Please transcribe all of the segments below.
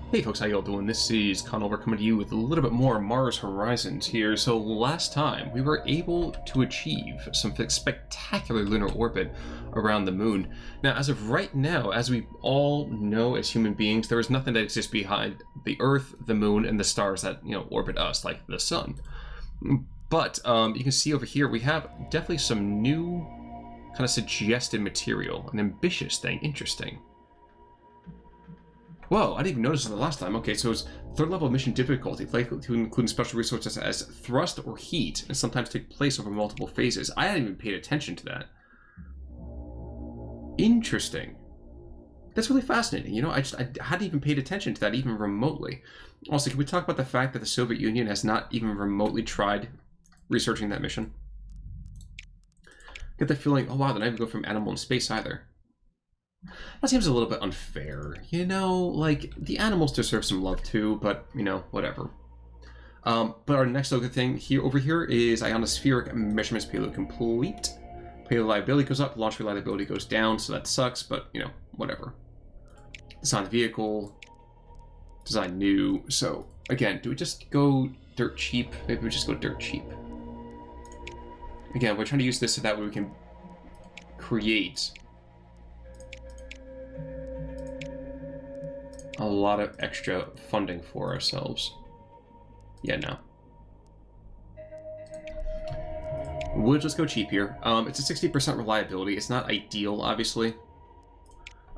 Hey folks, how y'all doing? This is Conover coming to you with a little bit more Mars Horizons here. So last time we were able to achieve some spectacular lunar orbit around the moon. Now as of right now, as we all know as human beings, there is nothing that exists behind the Earth, the moon, and the stars that, orbit us, like the sun. But you can see over here we have definitely some new kind of suggested material, an ambitious thing, interesting. Whoa, I didn't even notice it the last time. Okay, so it's third level mission difficulty, likely to include special resources as thrust or heat, and sometimes take place over multiple phases. I hadn't even paid attention to that. Interesting. That's really fascinating. I hadn't even paid attention to that even remotely. Also, can we talk about the fact that the Soviet Union has not even remotely tried researching that mission? Get the feeling, oh wow, they're not even going from animal in space either. That seems a little bit unfair, like, the animals deserve some love too, but, whatever. But our next other thing over here is ionospheric measurements payload complete. Payload reliability goes up, launch reliability goes down, so that sucks, but, whatever. Design the vehicle, design new, so, again, do we just go dirt cheap? Maybe we just go dirt cheap. Again, we're trying to use this so that way we can create a lot of extra funding for ourselves. Yeah, no. We'll just go cheap here. It's a 60% reliability. It's not ideal, obviously.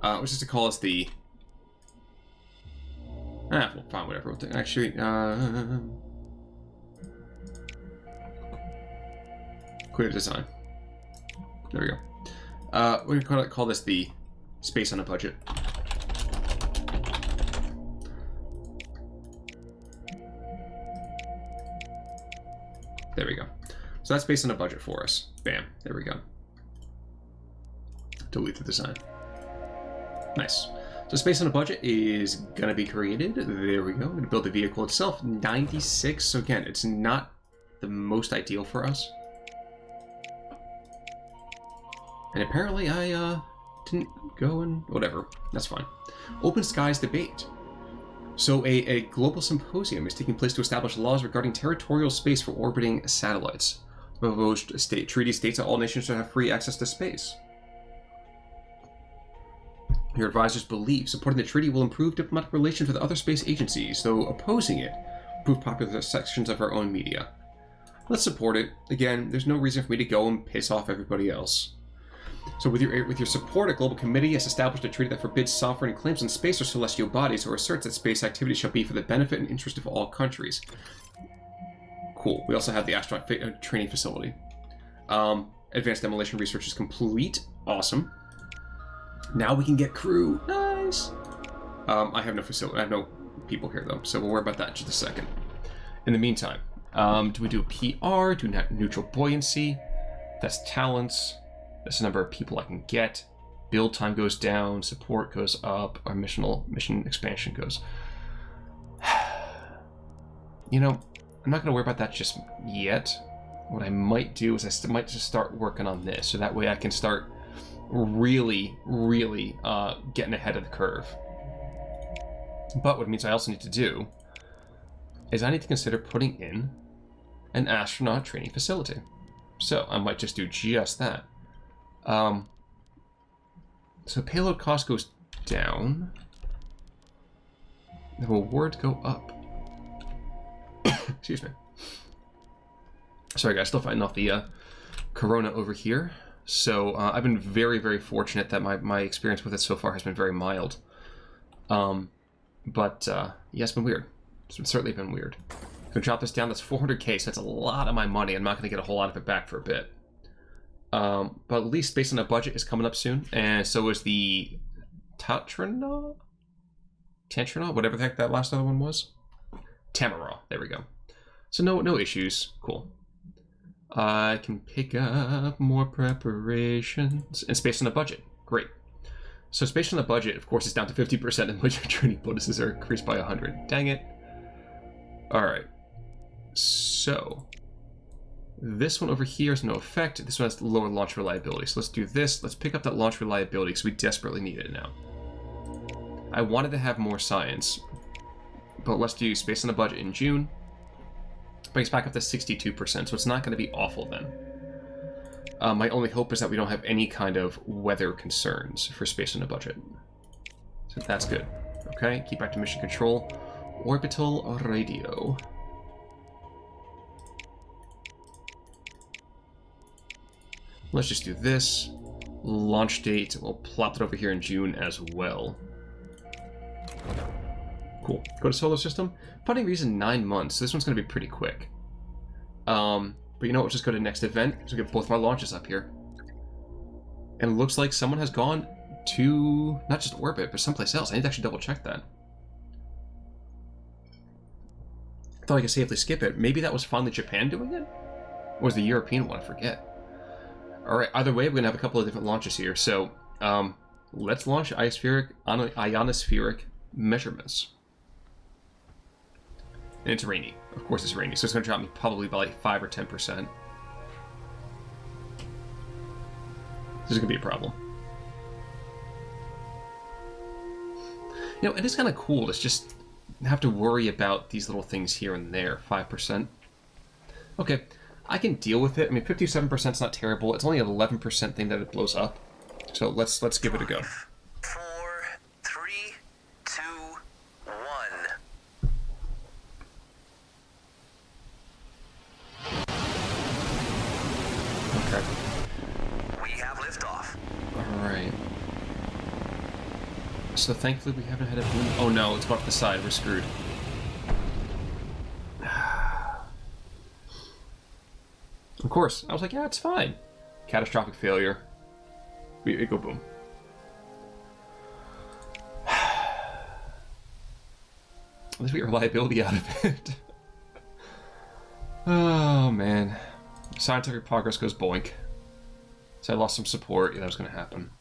Which is to call us the... well, fine, whatever. Actually, creative design. There we go. We're going to call this the space on a budget. There we go. So that's based on a budget for us. Bam. There we go. Delete the design. Nice. So space on a budget is going to be created. There we go. I'm going to build the vehicle itself. 96. So again, it's not the most ideal for us. And apparently I didn't go and whatever. That's fine. Open skies debate. So a global symposium is taking place to establish laws regarding territorial space for orbiting satellites. The proposed treaty states that all nations should have free access to space. Your advisors believe supporting the treaty will improve diplomatic relations with other space agencies, though opposing it will prove popular sections of our own media. Let's support it. Again, there's no reason for me to go and piss off everybody else. So with your support, a global committee has established a treaty that forbids sovereign claims on space or celestial bodies, or asserts that space activity shall be for the benefit and interest of all countries. Cool. We also have the astronaut training facility. Advanced demolition research is complete. Awesome. Now we can get crew. Nice. I have no facility. I have no people here though, so we'll worry about that in just a second. In the meantime, do we do PR? Do neutral buoyancy? That's talents. That's the number of people I can get. Build time goes down. Support goes up. Our mission expansion goes. I'm not going to worry about that just yet. What I might do is I might just start working on this, so that way I can start really getting ahead of the curve. But what it means I also need to do is I need to consider putting in an astronaut training facility. So I might just do just that. So payload cost goes down. The rewards go up. Excuse me. Sorry guys, still fighting off the corona over here. So I've been very fortunate that my experience with it so far has been very mild. But yeah, it's been weird. It's certainly been weird. Gonna drop this down. That's 400k, so that's a lot of my money. I'm not going to get a whole lot of it back for a bit. But at least based on a budget is coming up soon, and so is the Tantrana, whatever the heck that last other one was. Tamara, there we go. So no issues. Cool. I can pick up more preparations and space on the budget. Great. So space on the budget, of course, is down to 50%, and your training bonuses are increased by 100. Dang it. All right. So this one over here has no effect. This one has lower launch reliability. So let's do this. Let's pick up that launch reliability because we desperately need it now. I wanted to have more science, But let's do space on the budget in June. Brings back up to 62%, so it's not going to be awful then. My only hope is that we don't have any kind of weather concerns for space on the budget. So that's good. Okay, keep back to mission control. Orbital radio. Let's just do this. Launch date, we'll plop it over here in June as well. Cool. Go to solar system. Funny reason, 9 months. So this one's going to be pretty quick. But you know what? We'll just go to next event. So get both my launches up here. And it looks like someone has gone to not just orbit, but someplace else. I need to actually double check that. I thought I could safely skip it. Maybe that was finally Japan doing it? Or was the European one? I forget. Alright, either way, we're going to have a couple of different launches here. So, let's launch ionospheric measurements. And it's rainy. Of course it's rainy, so it's going to drop me probably by like 5 or 10%. This is going to be a problem. You know, it is kind of cool to just have to worry about these little things here and there. 5%. Okay, I can deal with it. I mean, 57% is not terrible. It's only an 11% thing that it blows up. So let's give it a go. 4, 3, 2, 1. Okay. We have liftoff. Alright. So thankfully we haven't had a boom. Oh no, it's off the side. We're screwed. Of course. I was like, yeah, it's fine. Catastrophic failure. We go boom. At least we get reliability out of it. Oh, man. Scientific progress goes boink. So I lost some support. Yeah, that was going to happen.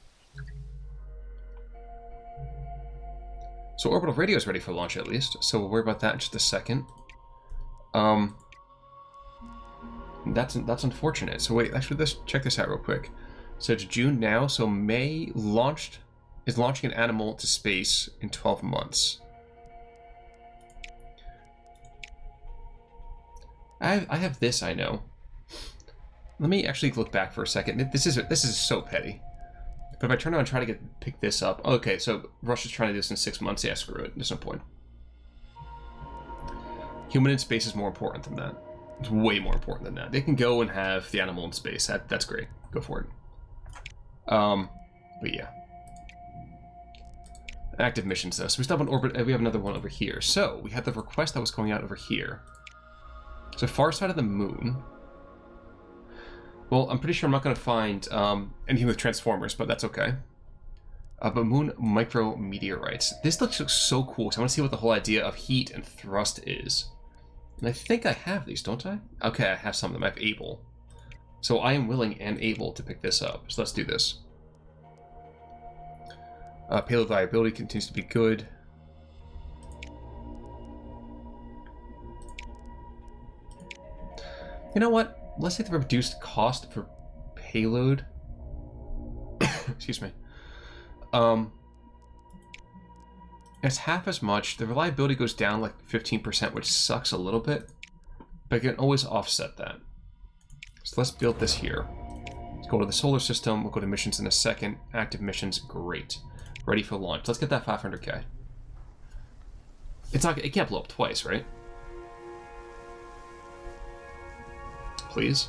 So orbital radio is ready for launch at least. So we'll worry about that in just a second. That's unfortunate. So wait, actually, let's check this out real quick. So it's June now. So May is launching an animal to space in 12 months. I have this, I know. Let me actually look back for a second. This is so petty. But if I turn around and try to pick this up, okay. So Russia's trying to do this in 6 months. Yeah, screw it. There's no point. Human in space is more important than that. It's way more important than that. They can go and have the animal in space. That's great. Go for it. But yeah. Active missions though. So we still have an orbit. We have another one over here. So we had the request that was going out over here. So far side of the moon. Well, I'm pretty sure I'm not going to find anything with transformers, but that's okay. But moon micrometeorites. This looks so cool. So I want to see what the whole idea of heat and thrust is. And I think I have these, don't I? Okay, I have some of them. I have able. So I am willing and able to pick this up. So let's do this. Payload viability continues to be good. You know what? Let's take the reduced cost for payload. Excuse me. It's half as much. The reliability goes down like 15%, which sucks a little bit. But I can always offset that. So let's build this here. Let's go to the solar system. We'll go to missions in a second. Active missions, great. Ready for launch. Let's get that 500K. It can't blow up twice, right? Please.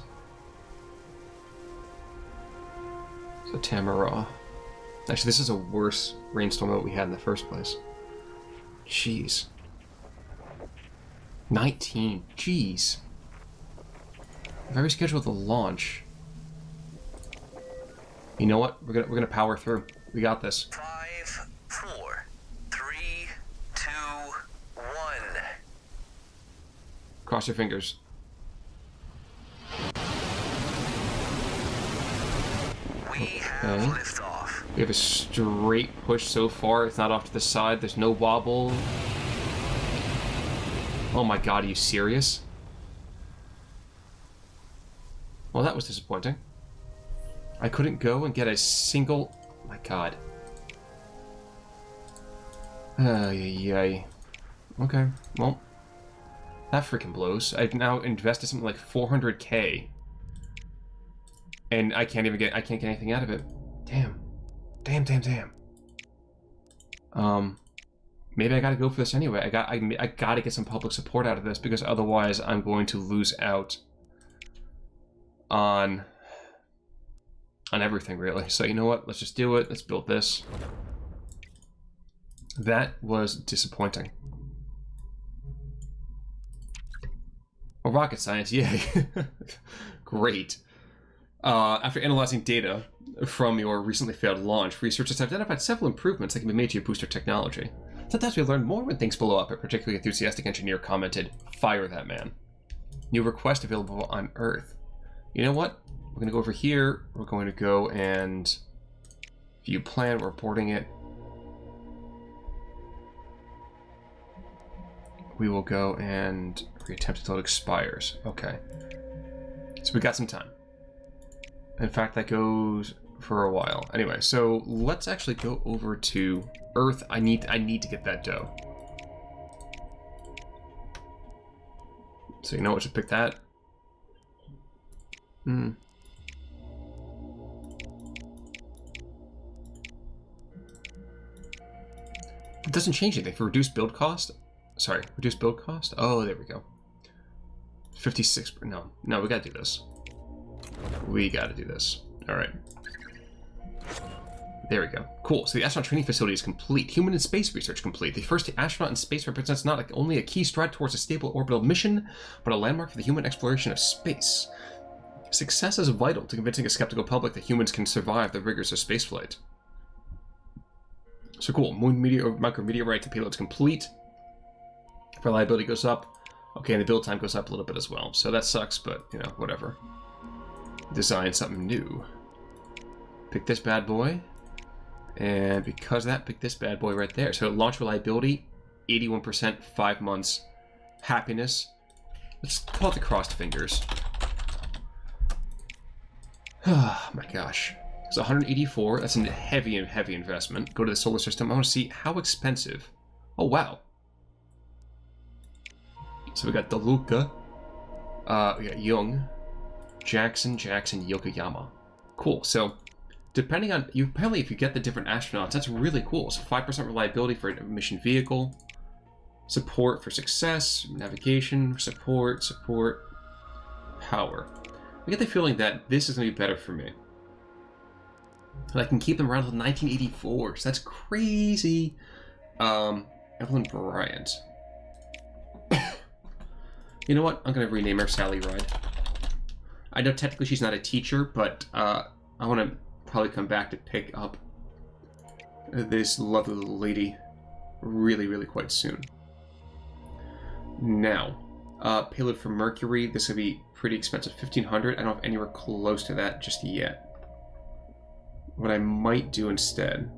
So Tamara. Actually, this is a worse rainstorm than what we had in the first place. Jeez. 19. Jeez. I've already scheduled the launch. You know what? We're gonna power through. We got this. 5, 4, 3, 2, 1. Cross your fingers. We have liftoff. We have a straight push so far. It's not off to the side. There's no wobble. Oh my god, are you serious? Well, that was disappointing. I couldn't go and get a single... My god. Ay. Okay, well, that freaking blows. I've now invested something like 400k, and I can't get anything out of it. Damn. Maybe I gotta go for this anyway. I gotta get some public support out of this, because otherwise I'm going to lose out on everything, really. So you know what? Let's just do it. Let's build this. That was disappointing. Oh, rocket science, yay. Great. After analyzing data from your recently failed launch, researchers have identified several improvements that can be made to your booster technology. Sometimes we learn more when things blow up, a particularly enthusiastic engineer commented, "Fire that man." New request available on Earth. You know what? We're going to go over here. We're going to go and view plan. We're reporting it. We will go and reattempt until it expires. Okay. So we got some time. In fact, that goes for a while. Anyway, so let's actually go over to Earth. I need to get that dough. So you know what? Should pick that. It doesn't change anything for reduced build cost. Sorry, reduced build cost. Oh, there we go. 56. No, we gotta do this. We gotta do this. All right. There we go. Cool. So the astronaut training facility is complete. Human and space research complete. The first astronaut in space represents not only a key stride towards a stable orbital mission, but a landmark for the human exploration of space. Success is vital to convincing a skeptical public that humans can survive the rigors of spaceflight. So cool. Moon micrometeorite to payload's complete. Reliability goes up. Okay, and the build time goes up a little bit as well. So that sucks, but, you know, whatever. Design something new. Pick this bad boy. And because of that, pick this bad boy right there. So launch reliability, 81%, 5 months. Happiness. Let's call it the crossed fingers. Oh my gosh. It's 184. That's a heavy investment. Go to the solar system. I want to see how expensive. Oh, wow. So we got DeLuca. We got Jung. Jackson, Yokoyama. Cool. So depending on you, apparently if you get the different astronauts, that's really cool. So 5% reliability for a mission vehicle, support for success, navigation, support, power. I get the feeling that this is going to be better for me. And I can keep them around until 1984. So that's crazy. Evelyn Bryant. You know what? I'm going to rename her Sally Ride. I know technically she's not a teacher, but I want to probably come back to pick up this lovely little lady really quite soon. Now, payload for Mercury. This will be pretty expensive. 1,500. I don't have anywhere close to that just yet. What I might do instead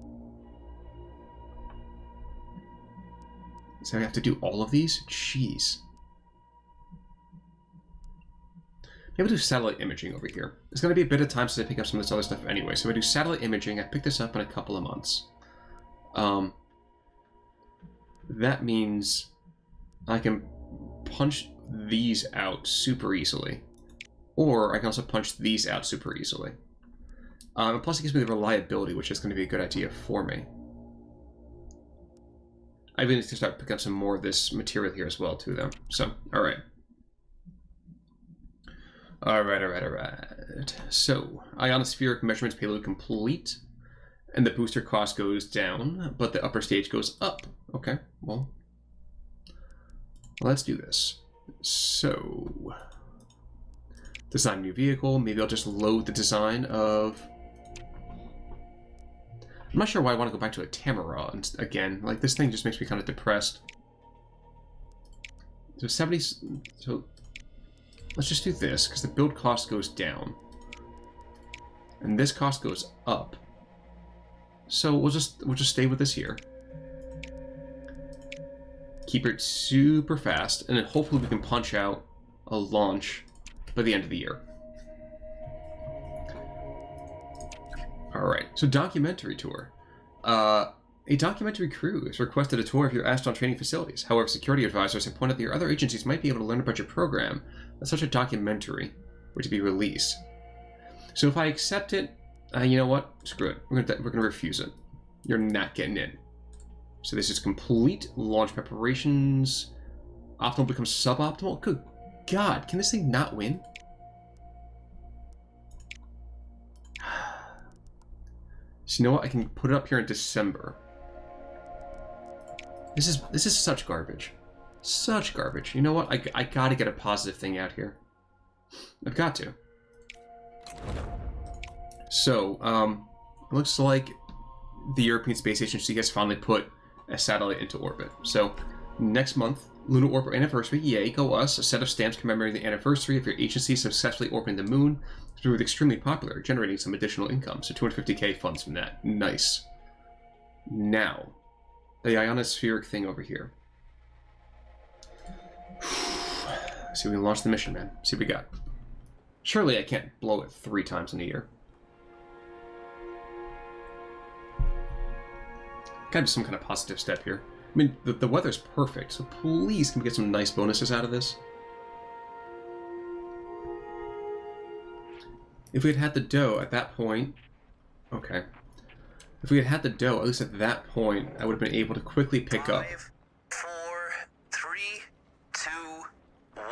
is I have to do all of these? Jeez. Maybe do satellite imaging over here. It's going to be a bit of time since I pick up some of this other stuff anyway. So I do satellite imaging. I pick this up in a couple of months. That means I can punch these out super easily. Or I can also punch these out super easily. Plus it gives me the reliability, which is going to be a good idea for me. I even need to start picking up some more of this material here as well, too, though. So, alright. Alright. So, ionospheric measurements payload complete. And the booster cost goes down, but the upper stage goes up. Okay, well, let's do this. So, design a new vehicle. Maybe I'll just load the design of... I'm not sure why I want to go back to a Tamara again. Like, this thing just makes me kind of depressed. So 70... So, let's just do this, because the build cost goes down. And this cost goes up. So we'll just stay with this here. Keep it super fast, and then hopefully we can punch out a launch by the end of the year. Alright, so documentary tour. A documentary crew has requested a tour of your astronaut training facilities. However, security advisors have pointed that your other agencies might be able to learn about your program that such a documentary were to be released. So if I accept it, you know what? Screw it. We're gonna refuse it. You're not getting in. So this is complete launch preparations. Optimal becomes suboptimal. Good God, can this thing not win? So you know what? I can put it up here in December. This is such garbage. Such garbage. You know what? I gotta get a positive thing out here. I've got to. So, it looks like the European Space Agency has finally put a satellite into orbit. So, next month, Lunar Orbit Anniversary, yay, go us, a set of stamps commemorating the anniversary of your agency successfully orbiting the moon proved extremely popular, generating some additional income. So 250k funds from that. Nice. Now, the ionospheric thing over here. See, we can launch the mission, man. See what we got. Surely I can't blow it 3 times in a year. Gotta be some kind of positive step here. I mean, the weather's perfect, so please can we get some nice bonuses out of this? If we had had the dough at that point... Okay. If we had had the dough, at least at that point, I would have been able to quickly pick up... 5, 4, 3, 2, 1.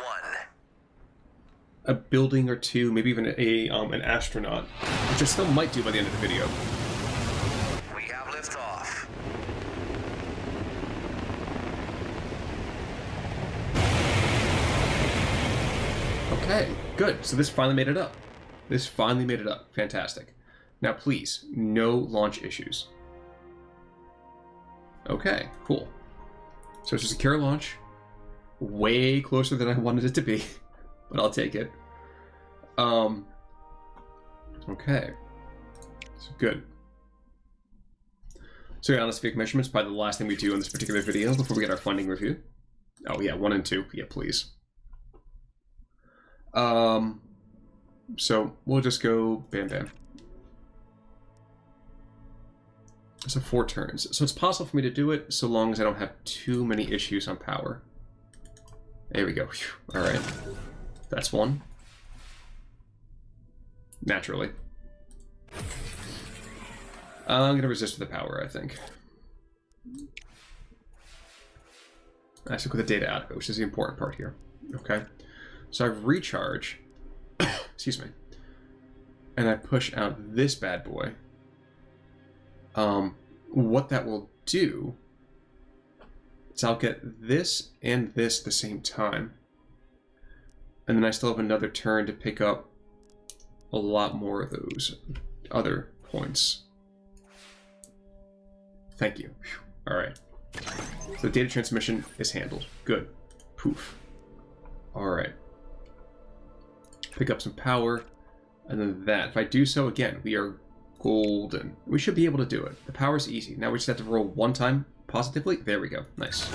a building or two, maybe even an astronaut, which I still might do by the end of the video. We have liftoff. Okay, good. So this finally made it up. This finally made it up. Fantastic. Now, please, no launch issues. Okay, cool. So it's a secure launch. Way closer than I wanted it to be, but I'll take it. Okay. So good. So yeah, atmospheric measurements, probably the last thing we do in this particular video before we get our funding review. Oh yeah, 1 and 2. Yeah, please. So we'll just go bam bam. So 4 turns. So it's possible for me to do it so long as I don't have too many issues on power. There we go. All right. That's 1. Naturally. I'm going to resist with the power, I think. I stick with the data out of it, which is the important part here. Okay. So I recharge. Excuse me. And I push out this bad boy. What that will do is I'll get this and this at the same time. And then I still have another turn to pick up a lot more of those other points. Thank you. All right. So data transmission is handled. Good. Poof. All right. Pick up some power. And then that. If I do so again, we are golden. We should be able to do it. The power's easy. Now we just have to roll 1 time positively. There we go. Nice.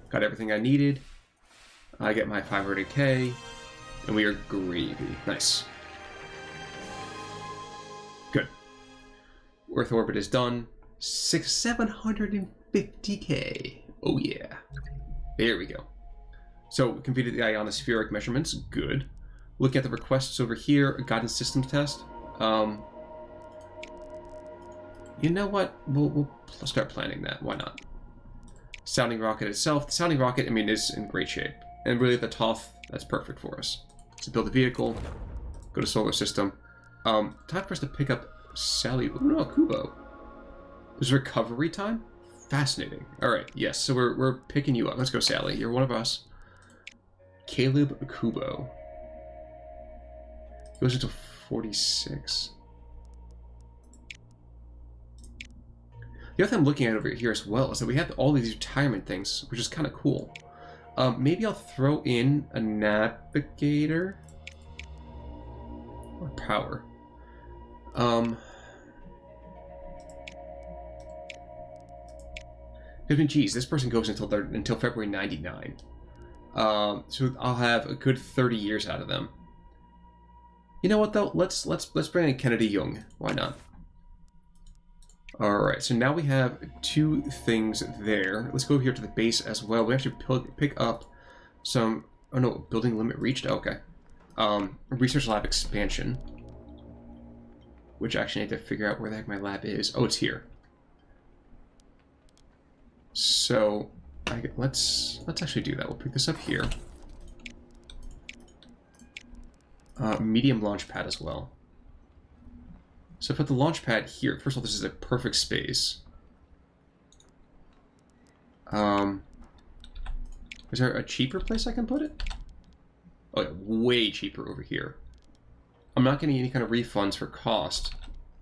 Got everything I needed. I get my 500k. And we are gravy. Nice. Good. Earth orbit is done. 750k. Oh yeah. There we go. So we completed the ionospheric measurements. Good. Look at the requests over here. A guidance systems test. You know what? We'll start planning that. Why not? Sounding rocket itself. The sounding rocket, I mean, is in great shape. And really, the TOF, that's perfect for us. So build a vehicle. Go to solar system. Time for us to pick up Sally. No, Kubo. There's recovery time? Fascinating. All right, yes. So we're picking you up. Let's go, Sally. You're one of us. Caleb Kubo. Goes until 46. The other thing I'm looking at over here as well is that we have all these retirement things, which is kind of cool. Maybe I'll throw in a navigator or power. I mean, geez, this person goes until February 99. So I'll have a good 30 years out of them. You know what though? Let's bring in Kennedy Young. Why not? Alright, so now we have 2 things there. Let's go over here to the base as well. We actually pick up some... Oh no, building limit reached? Okay. Research lab expansion. Which actually I need to figure out where the heck my lab is. Oh, it's here. So, let's actually do that. We'll pick this up here. Medium launch pad as well. So put the launch pad here. First of all, this is a perfect space. Is there a cheaper place I can put it? Oh, yeah, way cheaper over here. I'm not getting any kind of refunds for cost,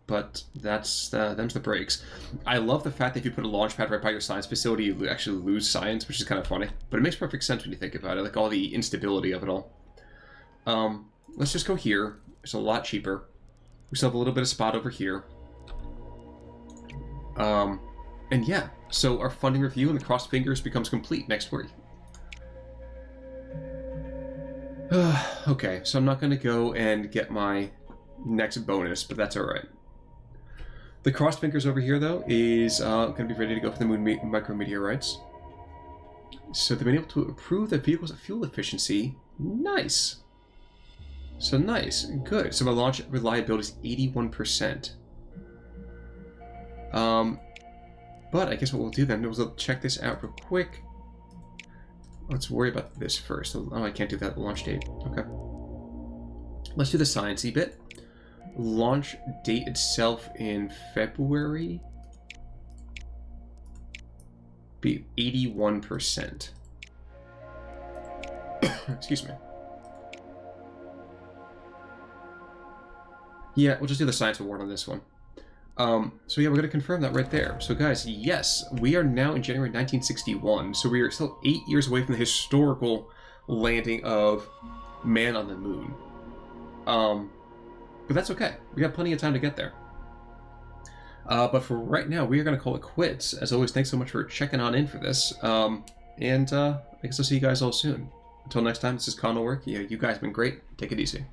but them's the breaks. I love the fact that if you put a launch pad right by your science facility, you actually lose science, which is kind of funny. But it makes perfect sense when you think about it, like all the instability of it all. Let's just go here. It's a lot cheaper. We still have a little bit of spot over here. And yeah, so our funding review and the crossed fingers becomes complete next week. Okay, so I'm not going to go and get my next bonus, but that's alright. The crossed fingers over here, though, is going to be ready to go for the moon micrometeorites. So they've been able to improve the vehicle's fuel efficiency. Nice! So nice, good. So my launch reliability is 81%. But I guess what we'll do then is we'll check this out real quick. Let's worry about this first. Oh, I can't do that at the launch date. Okay. Let's do the sciencey bit. Launch date itself in February. Be 81%. Excuse me. Yeah, we'll just do the science award on this one. So yeah, we're going to confirm that right there. So guys, yes, we are now in January 1961, so we are still 8 years away from the historical landing of man on the moon. But that's okay. We got plenty of time to get there. But for right now, we are going to call it quits. As always, thanks so much for checking on in for this. I guess I'll see you guys all soon. Until next time, this is Conal Work. Yeah, you guys have been great. Take it easy.